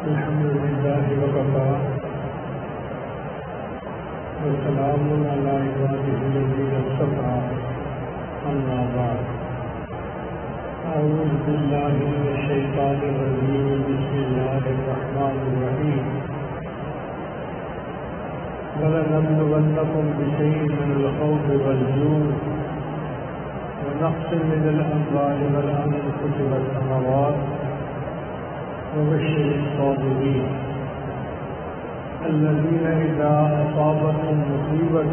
الحمد لله وكفى وسلام على عباده الذين اصطفى أما بعد أعوذ بالله من الشيطان الرجيم بسم الله الرحمن الرحيم ولنبلونكم بشيء من الخوف والجوع ونقص من الأموال والأنفس والثمرات وبشر الصابرين الذين إذا أصابتهم مصيبة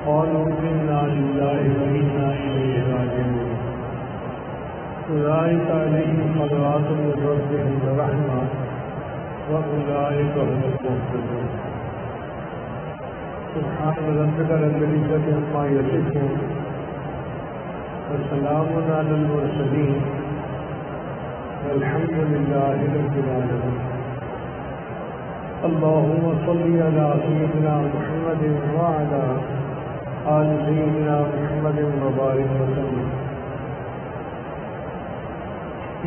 قالوا إنا لله وإنا إليه راجعون أولئك عليهم صلوات من ربهم ورحمة وأولئك هم المهتدون سبحان ربك رب العزة عما يصفون وسلام على المرسلين الحمد لله رب العالمين اللهم صل على سيدنا محمد وعلى آل سيدنا محمد وبارك وسلم.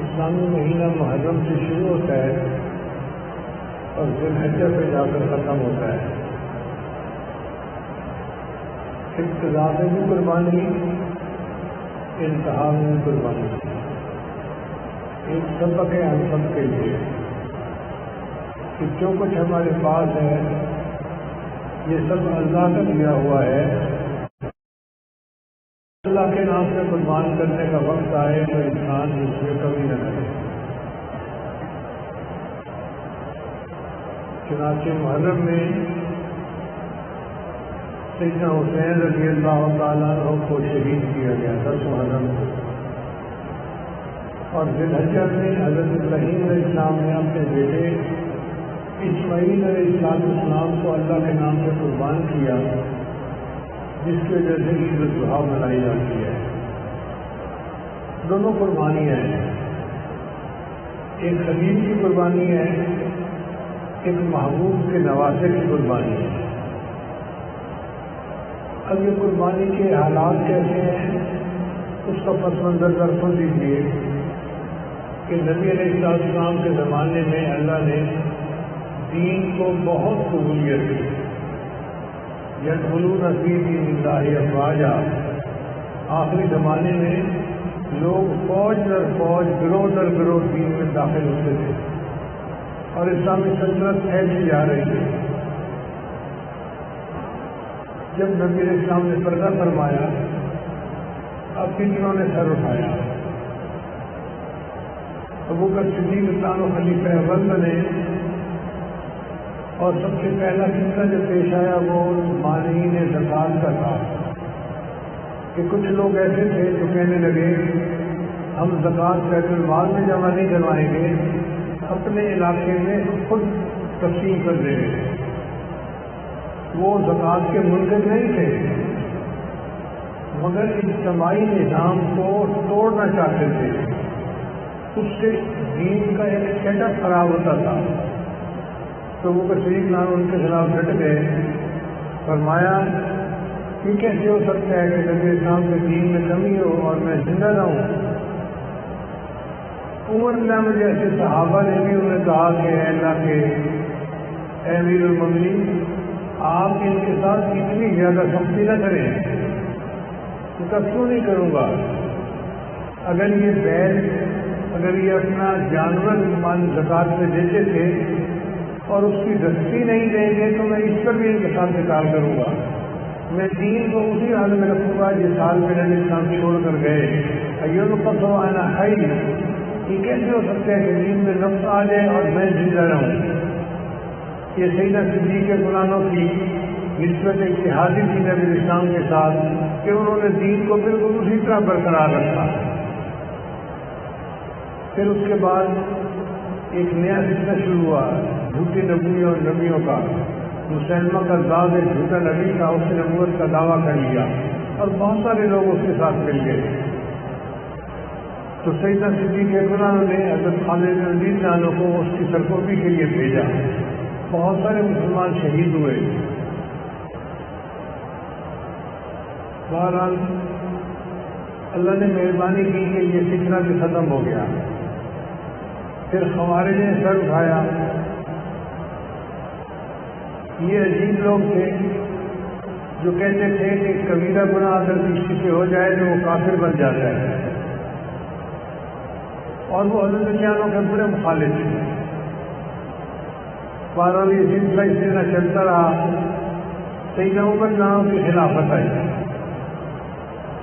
اسلامی مہینہ محرم سے شروع ہوتا ہے اور ذی الحجہ پہ جا کر ختم ہوتا ہے. ابتدا میں بھی قربانی، انتہا میں بھی قربانی. ایک سبق ہے ہم سب کے لیے کہ جو کچھ ہمارے پاس ہے یہ سب اللہ کا دیا ہوا ہے. اللہ کے نام سے قربان کرنے کا وقت آئے تو انسان اس میں کمی نہ کرے. چنانچہ محرم میں سیدنا حسین رضی اللہ تعالیٰ عنہ کو شہید کیا گیا 10 محرم کو، اور ذی الحجہ میں حضرت ابراہیم علیہ السلام نے اپنے بیٹے اسماعیل علیہ السلام کو اللہ کے نام سے قربان کیا، جس کی وجہ سے عید الاضحیٰ منائی جاتی ہے. دونوں قربانیاں ہیں، ایک خلیل کی قربانی ہے، ایک محبوب کے نواسے کی قربانی ہے. اب یہ قربانی کے حالات کیسے ہیں اس کا پس منظر درس دیجیے کہ نبی علیہ السلام کے زمانے میں اللہ نے دین کو بہت قبولیت دی. یدخلون فی دین اللہ افواجا، آخری زمانے میں لوگ فوج در فوج، گروہ در گروہ دین میں داخل ہوتے تھے اور اسلامی سلطنت پھیلتی جا رہی ہے. جب نبی علیہ السلام نے پردہ فرمایا، اب کتنوں نے سر اٹھایا. ابوبکر صدیق و خلیفہ اول بنے اور سب سے پہلا فتنہ جو پیش آیا وہ مانعین زکوٰۃ کا تھا کہ کچھ لوگ ایسے تھے جو کہنے لگے ہم زکوٰۃ بیت المال میں جمع نہیں کروائیں گے، اپنے علاقے میں خود تقسیم کر دیں گے. وہ زکوٰۃ کے منکر نہیں تھے مگر اجتماعی نظام کو توڑنا چاہتے تھے. اس سے دین کا ایک سیٹ اپ خراب ہوتا تھا. تو وہ شریف نام ان کے خلاف ڈٹ گئے. فرمایا یہ کیسے ہو سکتا ہے کہ نبی اسلام کے دین میں کمی ہو اور میں زندہ رہوں. عمر اللہ میں جیسے صحابہ نے بھی انہیں کہا کہ اللہ کے امیر المومنین آپ ان کے ساتھ اتنی زیادہ سختی نہ کریں. ان کا کیوں نہیں کروں گا؟ اگر یہ بیل، اگر یہ اپنا جانور مال زکوٰۃ میں دیتے تھے اور اس کی دستی نہیں دیں گے تو میں اس پر بھی ان کے ساتھ نکال کروں گا. میں دین کو اسی حال میں رکھوں گا جس حال میں نبی اسلام چھوڑ کر گئے. ایوب آنا حی، یہ کیسے ہو سکتا ہے کہ دین میں نفس آ جائے اور میں زندہ رہوں؟ یہ سیدنا صدیق غلاموں کی نسبت اتحادی تھی نبی اسلام کے ساتھ کہ انہوں نے دین کو بالکل اسی طرح برقرار رکھا. پھر اس کے بعد ایک نیا فتنہ شروع ہوا جھوٹی نبیوں اور نبیوں کا. مسلمہ کذاب ایک جھوٹا نبی تھا، اس نے نبوت کا دعویٰ کر لیا اور بہت سارے لوگ اس کے ساتھ مل گئے۔ تو سیدنا صدیق اکبر نے حضرت خالد بن ولید عنہ کو اس کی سرکوبی کے لیے بھیجا۔ بہت سارے مسلمان شہید ہوئے۔ بہرحال اللہ نے مہربانی کی کہ یہ فتنہ بھی ختم ہو گیا۔ پھر خوارج نے سر اٹھایا۔ یہ عجیب لوگ تھے جو کہتے تھے کہ کبیرہ گناہ اگر کسی سے ہو جائے تو وہ کافر بن جاتا ہے، اور وہ حضرت جانوں کے بڑے مخالف تھے۔ بہرحال یہ سلسلہ اس طرح چلتا رہا۔ سیدنا عمر جانوں کی خلافت آئی۔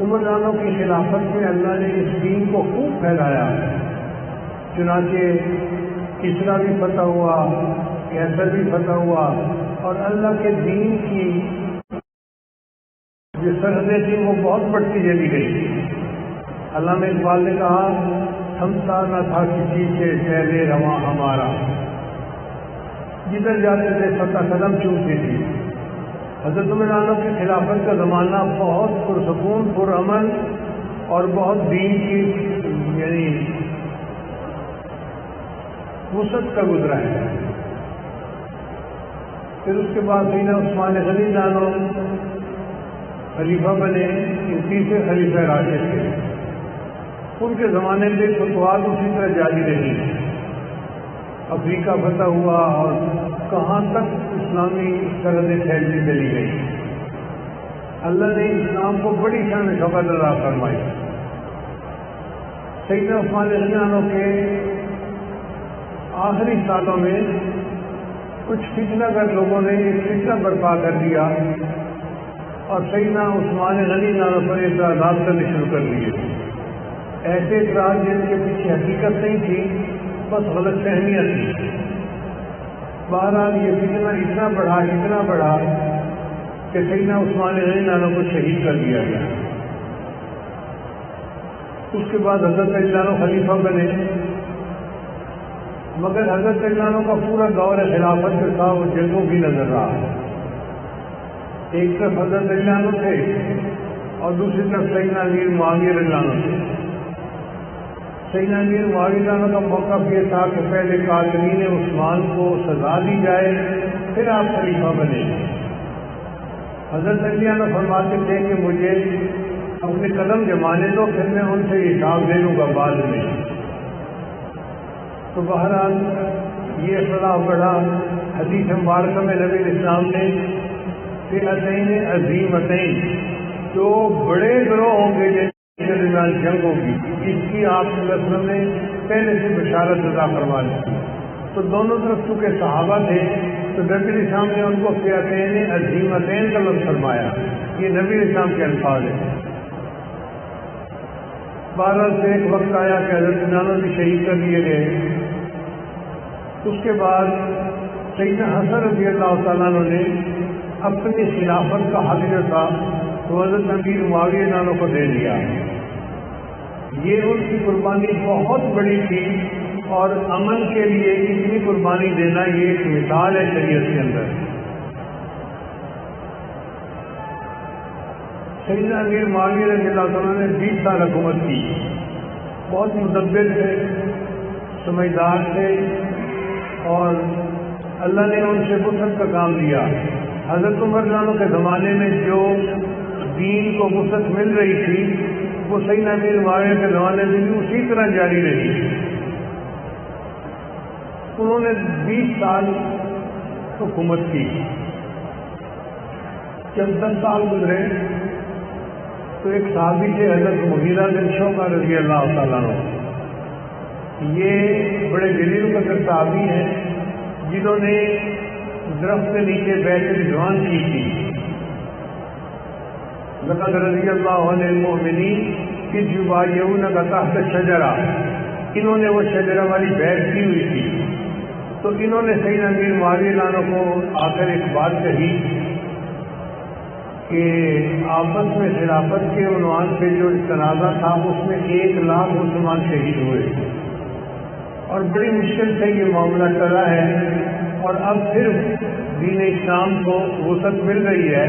عمر جانوں کی خلافت میں اللہ نے اس دین کو خوب پھیلایا، چنانچہ کسرا بھی فتح ہوا، کیسر بھی فتح ہوا، اور اللہ کے دین کی جو سرحدیں تھیں وہ بہت بڑھتی چلی گئی۔ علامہ اقبال نے کہا تھمتا نہ تھا کسی سے پہلے رواں ہمارا، جدھر جاتے تھے فتح قدم چومتی تھی۔ حضرت عمر جانوں کی خلافت کا زمانہ بہت پرسکون، پرامن اور بہت دین کی یعنی وسعت کا گزرا ہے۔ پھر اس کے بعد سیدنا عثمان غنی جانوں خلیفہ بنے، تیسرے خلیفہ راشد تھے۔ ان کے زمانے میں فتوحات اسی طرح جاری رہی، افریقہ فتح ہوا اور کہاں تک اسلامی سرحدیں پھیلتی چلی گئی۔ اللہ نے اسلام کو بڑی شان شوکت عطا فرمائی۔ سیدنا عثمان غنی عنہ کے آخری سالوں میں کچھ فتنہ گر لوگوں نے ایک فتنہ برپا کر دیا اور سیدنا عثمان غنی عنہ پر اعتراضات کرنے شروع کر دیے۔ ایسے اعتراض جن کے پیچھے حقیقت نہیں تھی، بس غلط فہمیاں تھیں۔ بہرحال یہ فتنہ اتنا بڑھا کہ سیدنا عثمان غنی عنہ کو شہید کر دیا گیا۔ اس کے بعد حضرت علی عنہ خلیفہ بنے، مگر حضرت علی عنہ کا پورا دور خلافت جو تھا وہ جنگوں کی نظر رہا۔ ایک طرف حضرت علی عنہ تھے اور دوسری طرف سیدنا امیر معاویہ رضی اللہ عنہ تھے۔ سیدنا امیر معاویہ رضی اللہ عنہ کا موقف یہ تھا کہ پہلے قاتلین عثمان کو سزا دی جائے، پھر آپ خلیفہ بنے۔ حضرت علی عنہ فرماتے تھے کہ مجھے اپنے قدم جمانے دو، پھر میں ان سے حساب لے لوں گا بعد میں۔ تو بہرحال یہ اختلاف بڑھا۔ حدیث مبارکہ میں نبی اسلام نے فئتین عظیمتین، جو بڑے گروہ ہوں گے جن کے درمیان جنگ ہوگی، اس کی آپ صلی اللہ علیہ وسلم نے پہلے سے بشارت عطا فرما دی۔ تو دونوں طرف چونکہ صحابہ تھے تو نبی اسلام نے ان کو فئتین عظیمتین کا لفظ فرمایا۔ یہ نبی اسلام کے الفاظ ہیں۔ بہرحال سے ایک وقت آیا کہ حضرت جانوں بھی شہید کر دیے گئے۔ اس کے بعد سیدنا حسن رضی اللہ تعالیٰ عنہ نے اپنی خلافت کا حق جو تھا تو حضرت امیر معاویہ عنہ کو دے دیا۔ یہ ان کی قربانی بہت بڑی تھی، اور امن کے لیے اتنی قربانی دینا یہ ایک مثال ہے شریعت کے اندر۔ سیدنا امیر معاویہ رضی اللہ تعالیٰ نے 20 سال حکومت کی۔ بہت مدبر تھے، سمجھدار تھے، اور اللہ نے ان سے وسعت کا کام دیا۔ حضرت عمر عنہ کے زمانے میں جو دین کو وسعت مل رہی تھی وہ سیدنا امیر معاویہ کے زمانے میں بھی اسی طرح جاری رہی۔ انہوں نے 20 سال حکومت کی۔ جب 10 سال گزرے تو ایک صحابی تھے حضرت مغیرہ بن شعبہ رضی اللہ تعالیٰ عنہ۔ یہ بڑے جلیل قدر صحابی ہیں جنہوں نے درخت کے نیچے بیعت رضوان کی تھی۔ لقد رضی اللہ عن المؤمنین اذ یبایعونک تحت الشجرہ، انہوں نے وہ شجرہ والی بیعت کی ہوئی تھی۔ تو انہوں نے سیدنا امیر معاویہ عنہ کو آ کر ایک بات کہی کہ آپس میں خلافت کے عنوان پہ جو تنازع تھا اس میں 1 لاکھ مسلمان شہید ہوئے، اور بڑی مشکل سے یہ معاملہ چلا ہے، اور اب صرف دین اسلام کو وسعت مل رہی ہے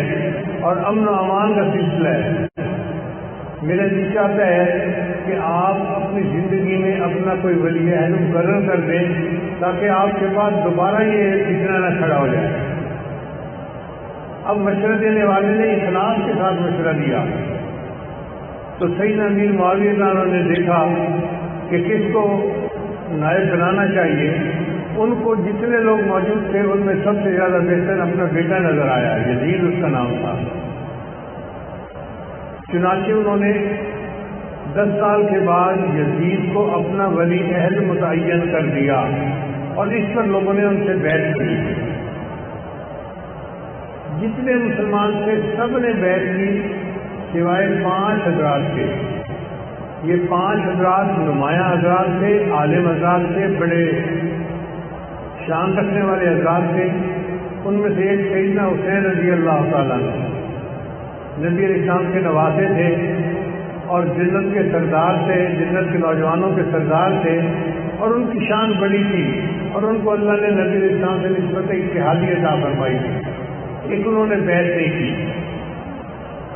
اور امن و امان کا سلسلہ ہے۔ میرا دل چاہتا ہے کہ آپ اپنی زندگی میں اپنا کوئی ولی عہد مقرر کر دیں تاکہ آپ کے پاس دوبارہ یہ فتنہ نہ کھڑا ہو جائے۔ اب مشورہ دینے والے نے اخلاص کے ساتھ مشورہ دیا تو سیدنا امیر معاویہ رضی اللہ عنہ نے دیکھا کہ کس کو نائب بنانا چاہیے۔ ان کو جتنے لوگ موجود تھے ان میں سب سے زیادہ بہتر اپنا بیٹا نظر آیا، یزید اس کا نام تھا۔ چنانچہ انہوں نے 10 سال کے بعد یزید کو اپنا ولی عہد متعین کر دیا اور اس پر لوگوں نے ان سے بیعت کی۔ جتنے مسلمان تھے سب نے بیعت کی سوائے 5 حضرات کے۔ یہ 5 حضرات نمایاں حضرات تھے، عالم حضرات تھے، بڑے شان رکھنے والے حضرات تھے۔ ان میں سے ایک سیدنا حسین رضی اللہ تعالیٰ عنہ نبی علیہ السلام کے نواسے تھے اور جنت کے سردار تھے، جنت کے نوجوانوں کے سردار تھے، اور ان کی شان بڑی تھی اور ان کو اللہ نے نبی علیہ السلام سے نسبت اتحادی عطا فرمائی تھی۔ ایک انہوں نے بیعت نہیں کی۔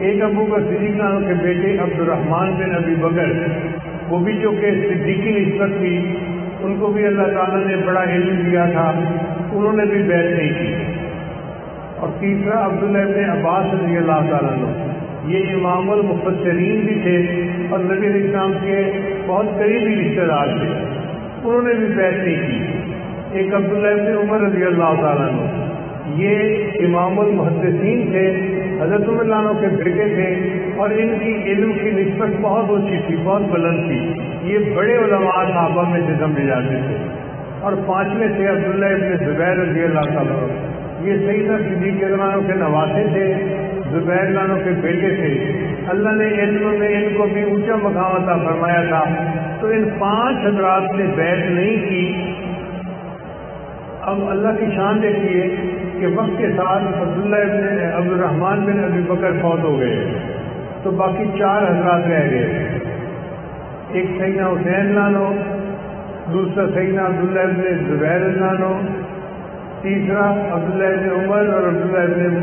ایک ابو بکر صدیق عنہ کے بیٹے عبد الرحمن بن ابی بکر، وہ بھی جو کہ صدیقی نسبت تھی، ان کو بھی اللہ تعالیٰ نے بڑا علم دیا تھا، انہوں نے بھی بیعت نہیں کی۔ اور تیسرا عبداللہ ابن عباس رضی اللہ تعالیٰ عنہ، یہ امام المفسرین بھی تھے اور نبی علیہ السلام کے بہت قریبی رشتے دار تھے، انہوں نے بھی بیعت نہیں کی۔ ایک عبداللہ ابن عمر رضی اللہ تعالیٰ عنہ، یہ امام المحدثین تھے، حضرت عمر رضی اللہ عنہ کے بیٹے تھے اور ان کی علم کی نسبت بہت اونچی تھی، بہت بلند تھی، یہ بڑے علماء صحابہ میں سے سمجھے جاتے تھے۔ اور 5ویں تھے عبداللہ ابن زبیر رضی اللہ تعالیٰ عنہ، یہ سیدنا صدیق رضی اللہ عنہ کے نواسے تھے، زبیر رضی اللہ عنہ کے بیٹے تھے۔ اللہ نے علم میں ان کو بھی اونچا مقام عطا فرمایا تھا، تو ان 5 حضرات نے بیعت نہیں کی۔ اب اللہ کی شان دیکھیے کہ وقت کے ساتھ عبداللہ ابن عبد الرحمن بن ابی بکر فوت ہو گئے تو باقی 4 حضرات رہ گئے۔ ایک سیدنا حسین عنہ، دوسرا سیدنا عبداللہ ابن زبیر عنہ، تیسرا عبداللہ ابن عمر اور عبداللہ ابن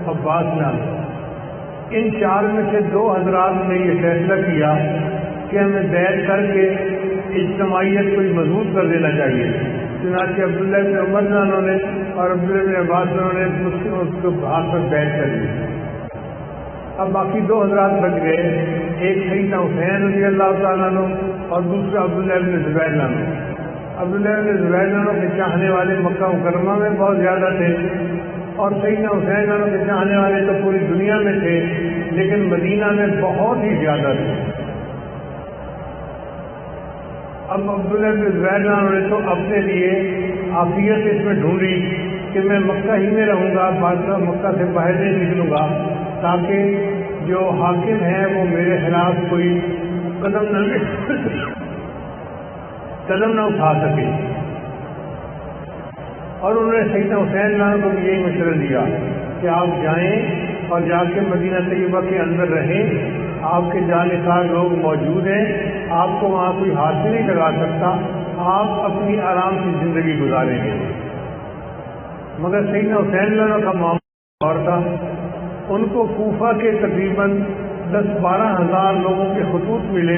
عباس عنہ۔ ان 4 میں سے 2 حضرات نے یہ فیصلہ کیا کہ ہمیں بیعت کر کے اجتماعیت کو مضبوط کر دینا چاہیے۔ چنانچہ عبداللہ ابن عمر عنہ نے اور عبداللہ ابن عباس عنہ نے اس کو ہاتھ پر بیعت کر دی۔ اب باقی 2 حضرات بچ گئے، ایک سیدنا حسین رضی اللہ تعالیٰ عنہ اور دوسرا عبداللہ ابن زبیر عنہ۔ عبداللہ ابن زبیر عنہ کے چاہنے والے مکہ مکرمہ میں بہت زیادہ تھے اور سیدنا حسین عنہ کے چاہنے والے تو پوری دنیا میں تھے، لیکن مدینہ میں بہت ہی زیادہ تھے۔ اب عبداللہ بن زبیر عنہ نے تو اپنے لیے عافیت اس میں ڈھونڈی کہ میں مکہ ہی میں رہوں گا، بادشاہ مکہ سے باہر نہیں نکلوں گا تاکہ جو حاکم ہے وہ میرے خلاف کوئی قدم نہ اٹھا سکے۔ اور انہوں نے سیدنا حسین عنہ کو بھی یہی مشورہ دیا کہ آپ جائیں اور جا کے مدینہ طیبہ کے اندر رہیں، آپ کے جانثار لوگ موجود ہیں، آپ کو وہاں کوئی ہاتھ نہیں لگا سکتا، آپ اپنی آرام کی زندگی گزاریں گے۔ مگر سیدنا حسین عنہ کا معاملہ اور تھا، ان کو کوفہ کے تقریباً 10-12 ہزار لوگوں کے خطوط ملے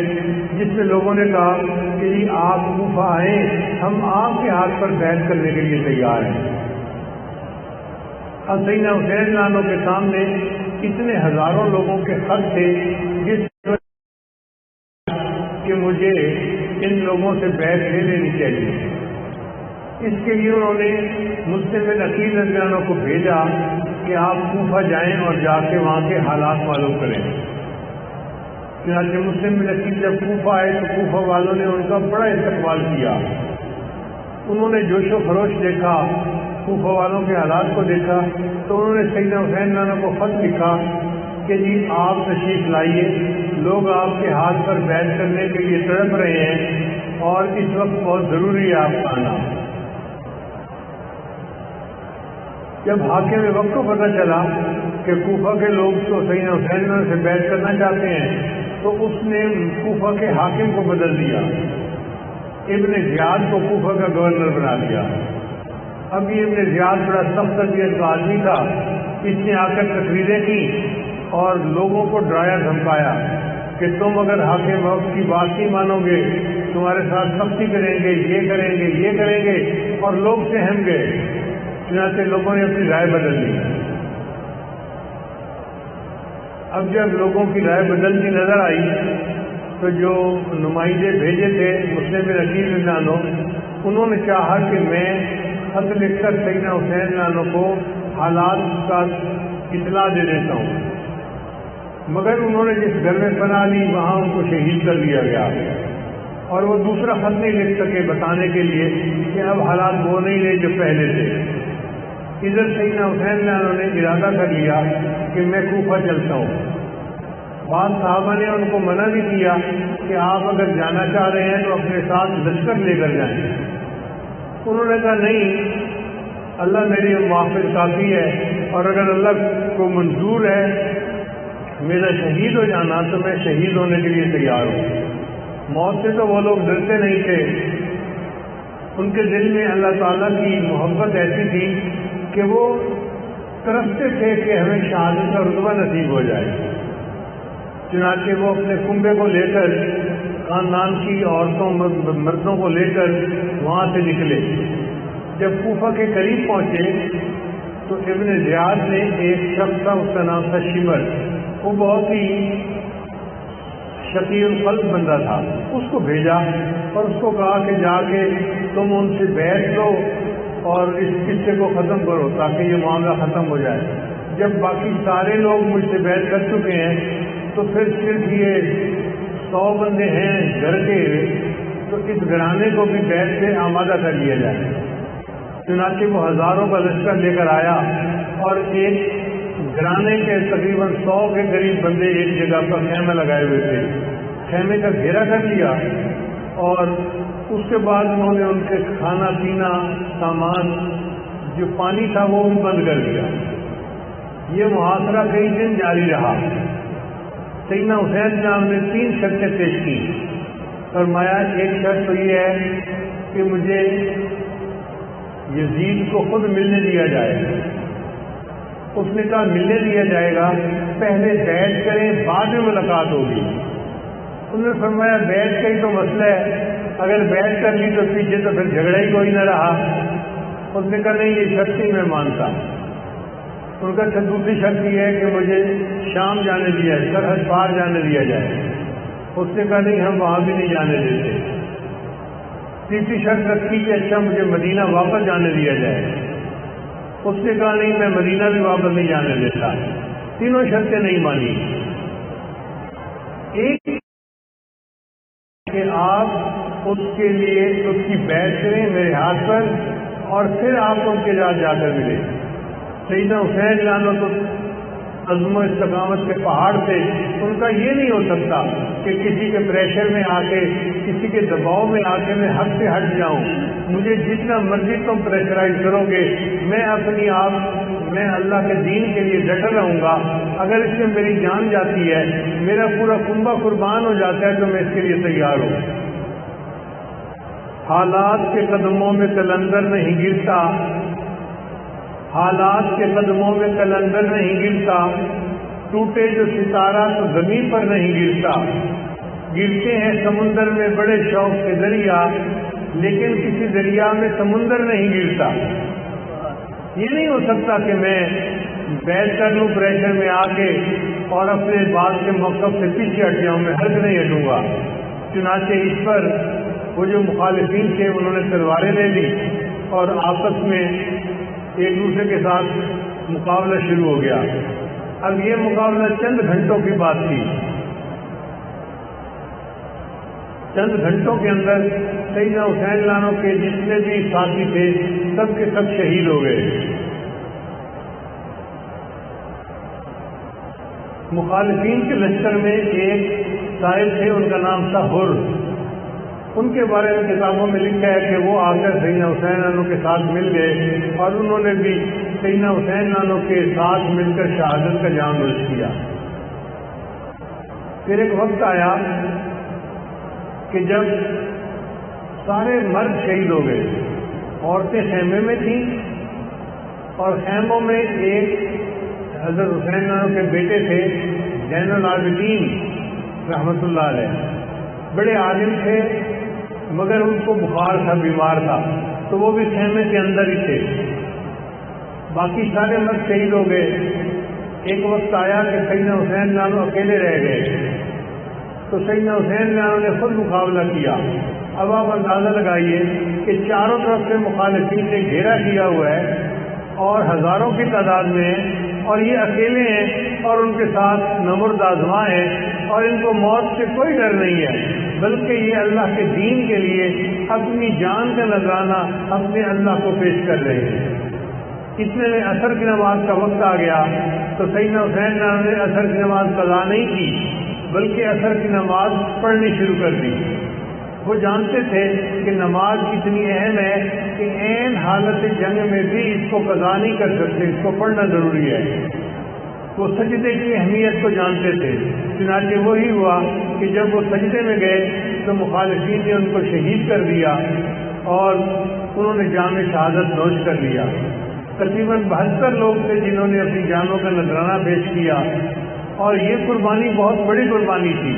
جس میں لوگوں نے کہا کہ جی آپ کوفہ آئیں، ہم آپ کے ہاتھ پر بیعت کرنے کے لیے تیار ہیں۔ اب سیدنا حسین عنہ کے سامنے اتنے ہزاروں لوگوں کے خط تھے جس کہ مجھے ان لوگوں سے بیعت لے لینی چاہیے۔ اس کے لیے انہوں نے مسلم بن عقیل رضی اللہ عنہ کو بھیجا کہ آپ کوفہ جائیں اور جا کے وہاں کے حالات معلوم کریں۔ چنانچہ مسلم بن عقیل جب کوفہ آئے تو کوفہ والوں نے ان کا بڑا استقبال کیا، انہوں نے جوش و خروش دیکھا، کوفہ والوں کے حالات کو دیکھا، تو انہوں نے سیدنا حسین عنہ کو خط لکھا کہ جی آپ تشریف لائیے، لوگ آپ کے ہاتھ پر بیعت کرنے کے لیے تڑپ رہے ہیں اور اس وقت بہت ضروری ہے آپ کا آنا۔ جب حاکم وقت کو پتہ چلا کہ کوفہ کے لوگ تو سیدنا حسین عنہ سے بیعت کرنا چاہتے ہیں تو اس نے کوفہ کے حاکم کو بدل دیا، ابن زیاد کو کوفہ کا گورنر بنا دیا اب یہ ابن زیاد بڑا سخت طبیعت کا آدمی تھا، اس نے آ کر تقریریں کی اور لوگوں کو ڈرایا دھمکایا کہ تم اگر حاکم وقت کی بات نہیں مانو گے تمہارے ساتھ سختی کریں گے، یہ کریں گے، یہ کریں گے، اور لوگ سہم گئے۔ چنانچہ لوگوں نے اپنی رائے بدل لی۔ اب جب لوگوں کی رائے بدلتی نظر آئی تو جو نمائندے بھیجے تھے مسلم بن عقیل رضی اللہ عنہ، انہوں نے چاہا کہ میں خط لکھ کر سیدنا حسین رضی اللہ عنہ کو حالات کا اطلاع دے دیتا ہوں، مگر انہوں نے جس گھر میں پناہ لی وہاں ان کو شہید کر دیا گیا، اور وہ دوسرا خط نہیں لکھ سکے بتانے کے لیے کہ اب حالات وہ نہیں رہے جو پہلے تھے۔ ادھر سیدنا حسین رضی اللہ عنہ نے ارادہ کر لیا کہ میں کوفہ چلتا ہوں۔ بعض صحابہ نے ان کو منع بھی کیا کہ آپ اگر جانا چاہ رہے ہیں تو اپنے ساتھ لشکر لے کر جائیں۔ انہوں نے کہا نہیں، اللہ میری معافی کافی ہے، اور اگر اللہ کو منظور ہے میرا شہید ہو جانا تو میں شہید ہونے کے لیے تیار ہوں۔ موت سے تو وہ لوگ ڈرتے نہیں تھے، ان کے دل میں اللہ تعالیٰ کی محبت ایسی تھی کہ وہ ترستے تھے کہ ہمیں شہادت کا رتبہ نصیب ہو جائے۔ چنانچہ وہ اپنے کنبے کو لے کر، خاندان کی عورتوں مردوں کو لے کر وہاں سے نکلے۔ جب کوفہ کے قریب پہنچے تو ابن زیاد نے ایک شخص تھا، اس کا نام تھا شمر، وہ بہت ہی شقی القلب بندہ تھا، اس کو بھیجا اور اس کو کہا کہ جا کے تم ان سے بیعت لو اور اس قصے کو ختم کرو تاکہ یہ معاملہ ختم ہو جائے۔ جب باقی سارے لوگ مجھ سے بیعت کر چکے ہیں تو پھر صرف یہ 100 بندے ہیں گھر کے، تو اس گھرانے کو بھی بیعت سے آمادہ کر لیا جائے۔ چنانچہ وہ ہزاروں کا لشکر لے کر آیا اور ایک گھرانے کے تقریباً 100 کے قریب بندے ایک جگہ پر خیمہ لگائے ہوئے تھے، خیمے کا گھیرا کر لیا، اور اس کے بعد انہوں نے ان کے کھانا پینا سامان جو پانی تھا وہ بھی بند کر دیا۔ یہ محاصرہ کئی دن جاری رہا۔ سیدنا حسین صاحب نے 3 شرطیں پیش کی۔ فرمایا ایک شرط تو یہ ہے کہ مجھے یزید کو خود ملنے دیا جائے۔ اس نے کہا ملنے دیا جائے گا، پہلے بیعت کریں بعد میں ملاقات ہوگی۔ انہوں نے فرمایا بیعت کا ہی تو مسئلہ ہے، اگر بیعت کر لی تو پیچھے تو پھر جھگڑا ہی کوئی نہ رہا۔ اس نے کہا نہیں، یہ شرط ہی میں مانتا۔ ان کا دوسری شرط یہ ہے کہ مجھے شام جانے دیا جائے، سرحد پار جانے دیا جائے۔ اس نے کہا نہیں، ہم وہاں بھی نہیں جانے دیتے۔ تیسری شرط رکھی کہ اچھا مجھے مدینہ واپس جانے دیا جائے۔ اس نے کہا نہیں، میں مدینہ بھی واپس نہیں جانے دیتا۔ تینوں شرطیں نہیں مانی۔ ایک کہ آپ اس کے لیے اس کی بیعت کریں میرے ہاتھ پر، اور پھر آپ ان کے ساتھ جا کر ملے۔ سیدنا حسین جانو تو عزم و استقامت کے پہاڑ تھے، ان کا یہ نہیں ہو سکتا کہ کسی کے پریشر میں آ کے، کسی کے دباؤ میں آ کے میں حد سے ہٹ جاؤں۔ مجھے جتنا مرضی تم پریشرائز کرو گے، میں اپنی میں اللہ کے دین کے لیے ڈٹا رہوں گا۔ اگر اس میں میری جان جاتی ہے، میرا پورا کنبہ قربان ہو جاتا ہے، تو میں اس کے لیے تیار ہوں۔ حالات کے قدموں میں قلندر نہیں گرتا، حالات کے قدموں میں قلندر نہیں گرتا، ٹوٹے جو ستارہ تو زمین پر نہیں گرتا۔ گرتے ہیں سمندر میں بڑے شوق کے دریا، لیکن کسی دریا میں سمندر نہیں گرتا۔ یہ نہیں ہو سکتا کہ میں بیٹھ کر لوں پریشر میں آ کے اور اپنے بات کے موقف سے پیچھے ہٹ جاؤں، میں ہرگز نہیں ہٹوں گا۔ چنانچہ اس پر وہ جو مخالفین تھے انہوں نے تلواریں لے لی اور آپس میں ایک دوسرے کے ساتھ مقابلہ شروع ہو گیا۔ اب یہ مقابلہ چند گھنٹوں کی بات تھی۔ چند گھنٹوں کے اندر سیدنا حسین لانو کے جتنے بھی ساتھی تھے سب کے سب شہید ہو گئے۔ مخالفین کے لشکر میں ایک صاحب تھے، ان کا نام تھا حر۔ ان کے بارے میں کتابوں میں لکھا ہے کہ وہ آ کر سیدنا حسین لانو کے ساتھ مل گئے اور انہوں نے بھی سیدنا حسین لانو کے ساتھ مل کر شہادت کا جام نوش کیا۔ پھر ایک وقت آیا کہ جب سارے مرد شہید ہو گئے، عورتیں خیمے میں تھیں اور خیموں میں ایک حضرت حسین کے بیٹے تھے زین العابدین رحمۃ اللہ علیہ، بڑے عالم تھے مگر ان کو بخار تھا، بیمار تھا، تو وہ بھی خیمے کے اندر ہی تھے۔ باقی سارے مرد شہید ہو گئے۔ ایک وقت آیا کہ سیدنا حسین نانو اکیلے رہ گئے، تو سیدنا حسین نانو نے خود مقابلہ کیا۔ اب آپ اندازہ لگائیے کہ چاروں طرف سے مخالفین نے گھیرا کیا ہوا ہے اور ہزاروں کی تعداد میں ہیں، اور یہ اکیلے ہیں اور ان کے ساتھ نمرد آزما ہے، اور ان کو موت سے کوئی ڈر نہیں ہے، بلکہ یہ اللہ کے دین کے لیے اپنی جان کا نذرانہ اپنے اللہ کو پیش کر رہے ہیں۔ اتنے میں عصر کی نماز کا وقت آ گیا تو سیدنا حسین نے عصر کی نماز قضا نہیں کی بلکہ عصر کی نماز پڑھنی شروع کر دی۔ وہ جانتے تھے کہ نماز اتنی اہم ہے کہ عین حالت جنگ میں بھی اس کو قضا نہیں کر سکتے، اس کو پڑھنا ضروری ہے۔ وہ سجدے کی اہمیت کو جانتے تھے، چنانچہ وہی ہوا کہ جب وہ سجدے میں گئے تو مخالفین نے ان کو شہید کر دیا اور انہوں نے جام شہادت نوش کر لیا۔ تقریباً 72 لوگ تھے جنہوں نے اپنی جانوں کا نذرانہ پیش کیا، اور یہ قربانی بہت بڑی قربانی تھی۔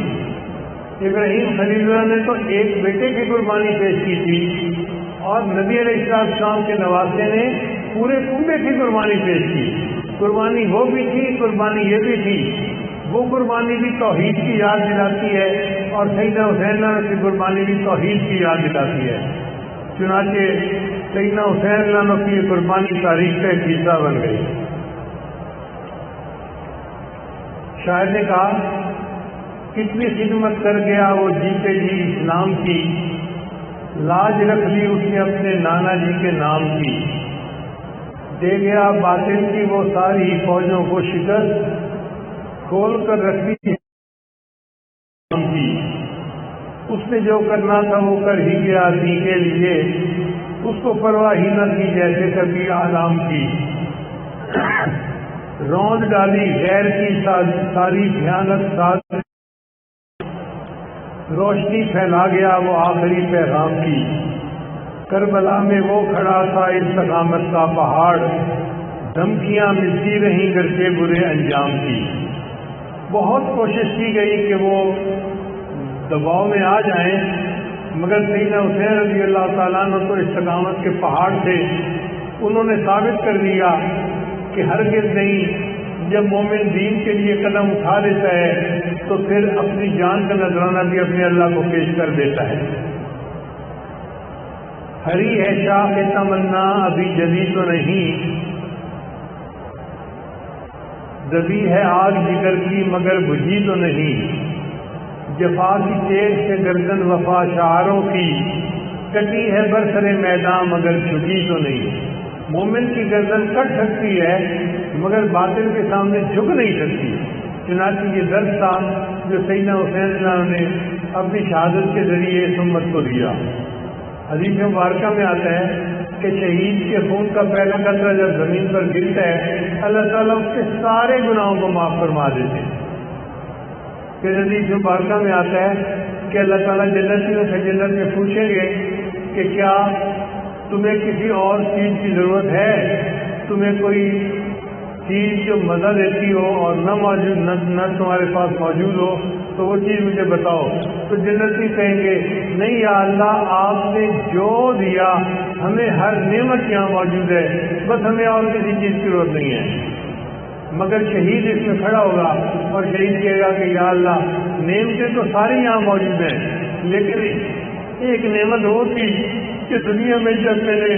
ابراہیم خلیل اللہ نے تو ایک بیٹے کی قربانی پیش کی تھی، اور نبی علیہ السلام کے نواسے نے پورے کنبے کی قربانی پیش کی۔ قربانی وہ بھی تھی، قربانی یہ بھی تھی۔ وہ قربانی بھی توحید کی یاد دلاتی ہے، اور سیدنا حسین کی قربانی بھی توحید کی یاد دلاتی ہے۔ چنانچہ سیدنا حسین کی یہ قربانی تاریخ کا ایک حصہ بن گئی۔ شاعر نے کہا، کتنی خدمت کر گیا وہ جیتے جی اسلام کی، لاج رکھ لی اس نے اپنے نانا جی کے نام کی، دے گیا باطل کی وہ ساری فوجوں کو شکست، کھول کر رکھی کی۔ اس نے جو کرنا تھا وہ کر ہی گیا دین کے لیے، اس کو پرواہ ہی نہ کی جیسے کبھی آلام کی، روند ڈالی غیر کی ساری بھیانک ساز، روشنی پھیلا گیا وہ آخری پیغام کی، کربلا میں وہ کھڑا تھا استقامت کا پہاڑ، دھمکیاں ملتی رہیں گرچہ برے انجام کی۔ بہت کوشش کی گئی کہ وہ دباؤ میں آ جائیں، مگر سیدنا حسین رضی اللہ تعالیٰ عنہ تو استقامت کے پہاڑ تھے۔ انہوں نے ثابت کر دیا کہ ہرگز نہیں، جب مومن دین کے لیے قدم اٹھا لیتا ہے تو پھر اپنی جان کا نذرانہ بھی اپنے اللہ کو پیش کر دیتا ہے۔ ہری ہے شاخ تمنا ابھی جلی تو نہیں، دبی ہے آگ جگر کی مگر بجھی تو نہیں، جفا کی تیغ سے گردن وفا شعاروں کی، کٹی ہے برسر میدان مگر جھکی تو نہیں۔ مومن کی گردن کٹ سکتی ہے مگر باطل کے سامنے جھک نہیں سکتی۔ چنانچہ یہ درس تھا جو سیدنا حسین نے اپنی شہادت کے ذریعے اس امت کو دیا۔ حدیث مبارکہ میں آتا ہے کہ شہید کے خون کا پہلا قطرہ جب زمین پر گرتا ہے اللہ تعالیٰ اس کے سارے گناہوں کو معاف فرما دیتے ہیں۔ پھر حدیث مبارکہ میں آتا ہے کہ اللہ تعالیٰ جنتیوں سے جنت میں پوچھیں گے کہ کیا تمہیں کسی اور چیز کی ضرورت ہے؟ تمہیں کوئی چیز جو مزہ دیتی ہو اور نہ تمہارے پاس موجود ہو تو وہ چیز مجھے بتاؤ۔ تو جنتی کہیں گے نہیں یا اللہ، آپ نے جو دیا ہمیں ہر نعمت یہاں موجود ہے، بس ہمیں اور کسی چیز کی ضرورت نہیں ہے۔ مگر شہید اس میں کھڑا ہوگا اور شہید کہے گا کہ یا اللہ، نعمتیں تو ساری یہاں موجود ہیں، لیکن ایک نعمت وہ تھی کہ دنیا میں جب میں نے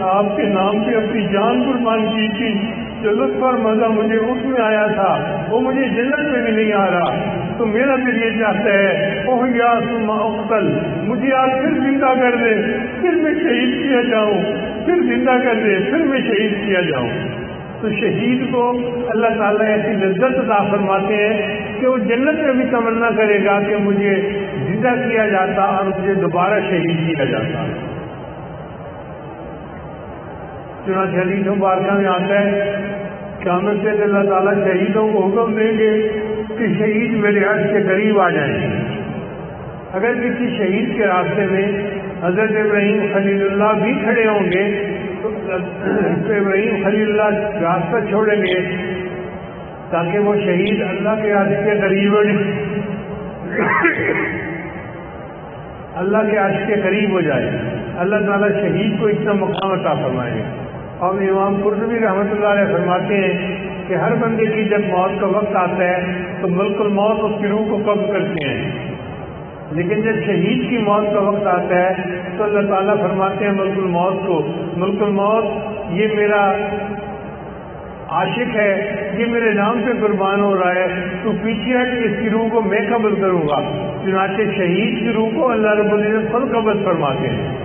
آپ کے نام پہ اپنی جان قربان کی تھی، جو لطف اور مزہ مجھے اس میں آیا تھا وہ مجھے جنت میں بھی نہیں آ رہا۔ تو میرا دل یہ چاہتا ہے اوہ یا ثم اقتل، مجھے آپ پھر زندہ کر دے، پھر میں شہید کیا جاؤں، پھر زندہ کر دے، پھر میں شہید کیا جاؤں۔ تو شہید کو اللہ تعالیٰ ایسی لذت عطا فرماتے ہیں کہ وہ جنت میں بھی تمنا کرے گا کہ مجھے زندہ کیا جاتا اور مجھے دوبارہ شہید کیا جاتا۔ چنانچہ حدیث مبارکہ میں آتا ہے قیامت سے اللہ تعالیٰ شہیدوں کو حکم دیں گے کہ شہید میرے عرش کے قریب آ جائیں۔ اگر کسی شہید کے راستے میں حضرت ابراہیم خلیل اللہ بھی کھڑے ہوں گے تو ابراہیم خلیل اللہ راستہ چھوڑیں گے تاکہ وہ شہید اللہ کے عرش کے قریب اللہ کے عرش کے قریب ہو جائے. اللہ تعالیٰ شہید کو اتنا مقام عطا فرمائیں گے. اور امام قرطبی رحمۃ اللہ علیہ فرماتے ہیں کہ ہر بندے کی جب موت کا وقت آتا ہے تو ملک الموت اس کی روح کو قبض کرتے ہیں، لیکن جب شہید کی موت کا وقت آتا ہے تو اللہ تعالیٰ فرماتے ہیں ملک الموت کو، ملک الموت یہ میرا عاشق ہے، یہ میرے نام پہ قربان ہو رہا ہے، تو پیچھے ہٹ اس کی روح کو میں قبض کروں گا. چنانچہ شہید کی روح کو اللہ رب العزت خود قبض فرماتے ہیں.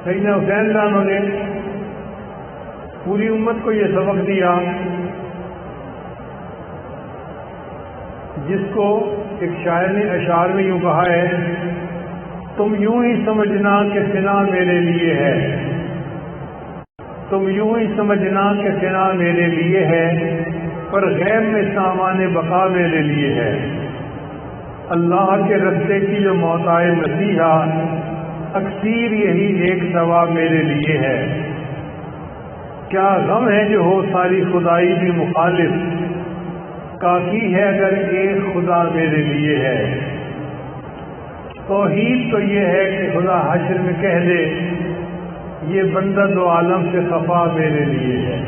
سیدنا حسین عنہ نے پوری امت کو یہ سبق دیا جس کو ایک شاعر نے اشعار میں یوں کہا ہے، تم یوں ہی سمجھنا کہ سنا میرے لیے ہے، تم یوں ہی سمجھنا کہ سنا میرے لیے ہے، پر غیب میں سامان بقا میرے لیے ہے. اللہ کے رستے کی جو موت آئے مسیحا، تقصیر یہی ایک ثواب میرے لیے ہے. کیا غم ہے جو ہو ساری خدائی بھی مخالف، کافی ہے اگر ایک خدا میرے لیے ہے. توحید تو یہ ہے کہ خدا حشر میں کہہ دے یہ بندہ دو عالم سے خفا میرے لیے ہے.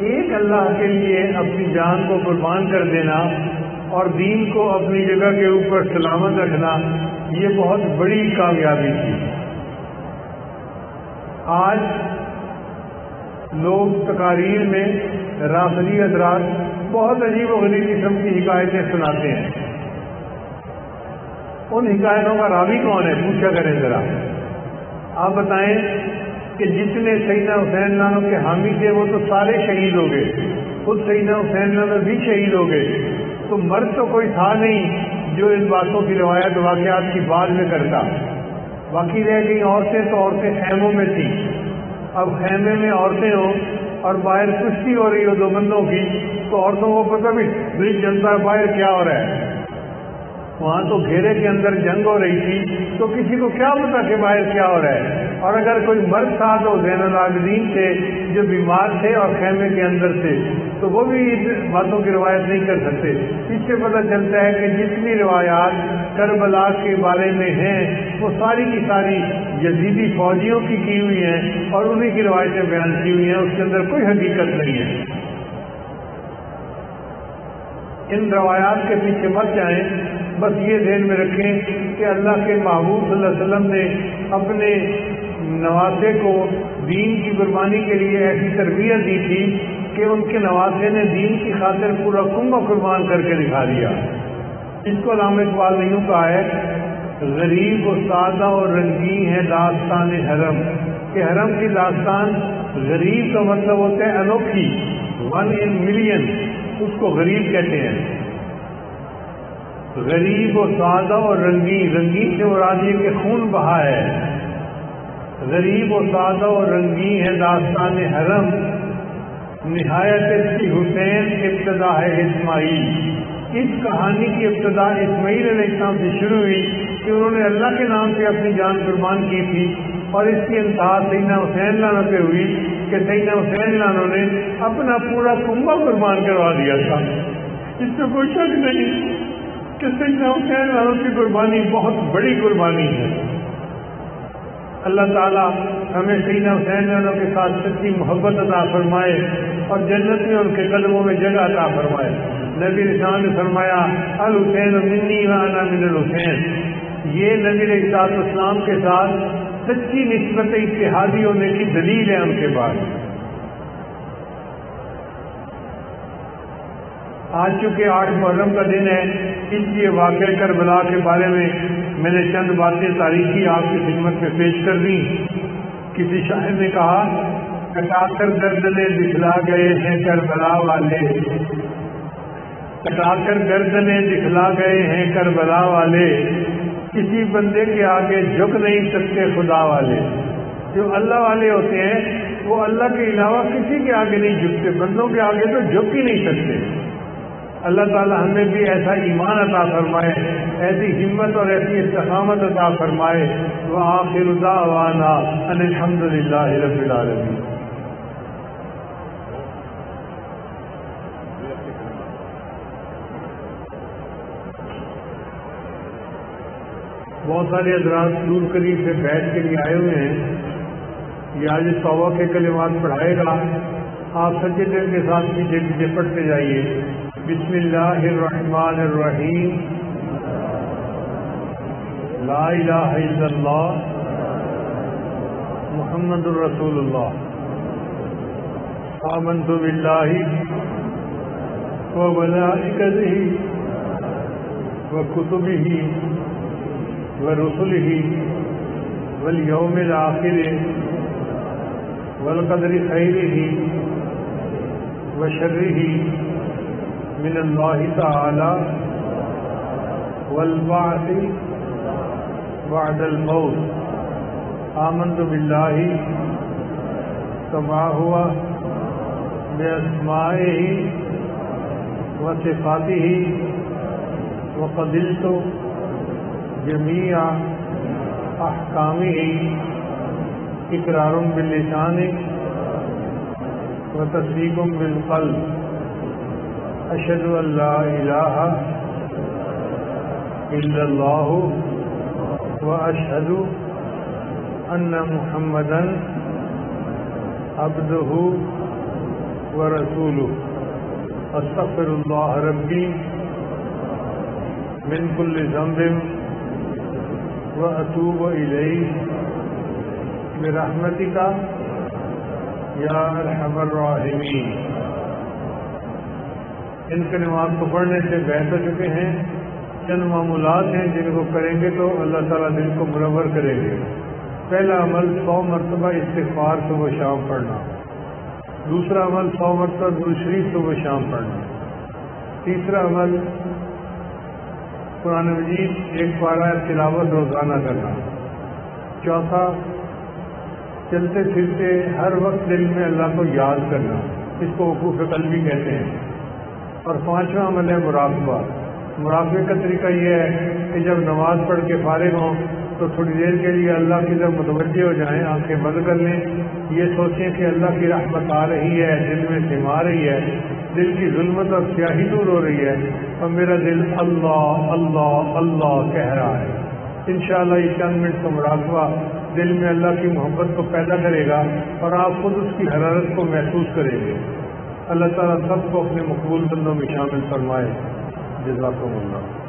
ایک اللہ کے لیے اپنی جان کو قربان کر دینا اور دین کو اپنی جگہ کے اوپر سلامت رکھنا، یہ بہت بڑی کامیابی تھی. آج لوگ تقاریر میں رافضی حضرات بہت عجیب و غریب قسم کی حکایتیں سناتے ہیں. ان حکایتوں کا راوی کون ہے پوچھا کریں ذرا. آپ بتائیں کہ جتنے سیدنا حسین عنہ کے حامی تھے وہ تو سارے شہید ہو گئے، خود سیدنا حسین عنہ بھی شہید ہو گئے، تو مرد تو کوئی تھا نہیں جو ان باتوں کی روایت واقعات کی بعد میں کرتا. باقی رہ گئی عورتیں، تو عورتیں خیموں میں تھیں. اب خیمے میں عورتیں ہوں اور باہر کشتی ہو رہی ہو دو بندوں کی، تو عورتوں کو پتہ بھی چلتا ہے باہر کیا ہو رہا ہے. وہاں تو گھیرے کے اندر جنگ ہو رہی تھی تو کسی کو کیا پتا کہ باہر کیا ہو رہا ہے. اور اگر کوئی مرد تھا تو زین العابدین تھے جو بیمار تھے اور خیمے کے اندر تھے، تو وہ بھی ان باتوں کی روایت نہیں کر سکتے. اس سے پتہ چلتا ہے کہ جتنی روایات کربلا کے بارے میں ہیں وہ ساری کی ساری یزیدی فوجیوں کی ہوئی ہیں اور انہی کی روایتیں بیان کی ہوئی ہیں، اس کے اندر کوئی حقیقت نہیں ہے. ان روایات کے پیچھے مت جائیں، بس یہ ذہن میں رکھیں کہ اللہ کے محبوب صلی اللہ علیہ وسلم نے اپنے نواسے کو دین کی قربانی کے لیے ایسی تربیت دی تھی کہ ان کے نواسے نے دین کی خاطر پورا کنبہ قربان کر کے دکھا دیا. اس کو علامہ اقبال نے یوں کہا ہے، غریب و سادہ اور رنگین ہے داستان حرم، کہ حرم کی داستان غریب کا مطلب ہوتا ہے انوکھی، 1 in million، اس کو غریب کہتے ہیں. غریب و سادہ اور رنگین، رنگین سے مراد یہ کہ خون بہا ہے. غریب و سادہ اور رنگین ہے داستان حرم، نہایت اس کی حسین ابتدا ہے اسماعیل. اس کہانی کی ابتدا اسماعیل علیہ السلام سے شروع ہوئی کہ انہوں نے اللہ کے نام سے اپنی جان قربان کی تھی، اور اس کی انتہا سیدنا حسین عنہ پہ ہوئی کہ سیدنا حسین عنہ نے اپنا پورا کنبہ قربان کروا دیا تھا. اس میں کوئی شک نہیں کہ سیدنا حسین عنہ کی قربانی بہت بڑی قربانی ہے. اللہ تعالیٰ ہمیں سیدنا حسین عنہ کے ساتھ سچی محبت عطا فرمائے اور جنت میں ان کے قدموں میں جگہ عطا فرمائے. نبی رسول نے فرمایا الحسین منی وانا من الحسین. یہ نبی علیہ السلام کے ساتھ سچی نسبت اتحادی ہونے کی دلیل ہے ان کے بعد. آج چونکہ 8 محرم کا دن ہے، اس لیے واقعہ کربلا کے بارے میں نے چند باتیں تاریخی آپ کی خدمت میں پیش کر دی. کسی شاعر نے کہا، کٹا کر گردنیں دکھلا گئے ہیں کربلا والے، کٹا کر گردنیں دکھلا گئے ہیں کربلا والے، کسی بندے کے آگے جھک نہیں سکتے خدا والے. جو اللہ والے ہوتے ہیں وہ اللہ کے علاوہ کسی کے آگے نہیں جھکتے، بندوں کے آگے تو جھک ہی نہیں سکتے۔ اللہ تعالی ہمیں بھی ایسا ایمان عطا فرمائے، ایسی ہمت اور ایسی استقامت عطا فرمائے۔ وآخر دعوانا ان الحمد للہ رب العالمین۔ بہت سارے حضرات دور قریب سے بیٹھ کے لیے آئے ہوئے ہیں، یہ آج توبہ کے کلمات پڑھائے گا، آپ سچے دل کے ساتھ پیچھے پیچھے پڑھتے جائیے۔ بسم اللہ الرحمن الرحیم، لا الہ الا اللہ محمد الرسول اللہ، آمنت باللہ وملائکتہ وکتبہ ورسلہ والیوم الآخر والقدر خیرہ وشرہ من اللہ تعالی والبعث بعد الموت، آمنت باللہ کما ہوا باسمائہ وصفاتہ وقبلت جمیع احکامہ اقرار باللسان وتصدیق بالقلب، اشہد ان لا الہ الا اللہ واشہد ان محمدا عبدہ ورسولہ، استغفر اللہ ربی من کل ذنب واتوب الیہ برحمتک یا ارحم الراحمین۔ ان کلمات کو پڑھنے سے بیٹھ ہو چکے ہیں، چند معمولات ہیں جن کو کریں گے تو اللہ تعالیٰ دل کو منور کریں گے۔ پہلا عمل 100 مرتبہ استغفار صبح و شام پڑھنا، دوسرا عمل 100 مرتبہ درود شریف صبح و شام پڑھنا، تیسرا عمل قرآن مجید 1 پارہ تلاوت روزانہ کرنا، چوتھا چلتے پھرتے ہر وقت دل میں اللہ کو یاد کرنا، اس کو وقوف قلبی کہتے ہیں، اور 5واں عمل ہے مراقبہ۔ مراقبے کا طریقہ یہ ہے کہ جب نماز پڑھ کے فارغ ہوں تو تھوڑی دیر کے لیے اللہ کی طرف متوجہ ہو جائیں، آنکھیں بند کر لیں، یہ سوچیں کہ اللہ کی رحمت آ رہی ہے، دل میں سما رہی ہے، دل کی ظلمت اور سیاہی دور ہو رہی ہے، اور میرا دل اللہ اللہ اللہ کہہ رہا ہے۔ انشاءاللہ یہ چند منٹ کا مراقبہ دل میں اللہ کی محبت کو پیدا کرے گا اور آپ خود اس کی حرارت کو محسوس کریں گے۔ اللہ تعالیٰ سب کو اپنے مقبول بندوں میں شامل فرمائے۔ جزاکم اللہ۔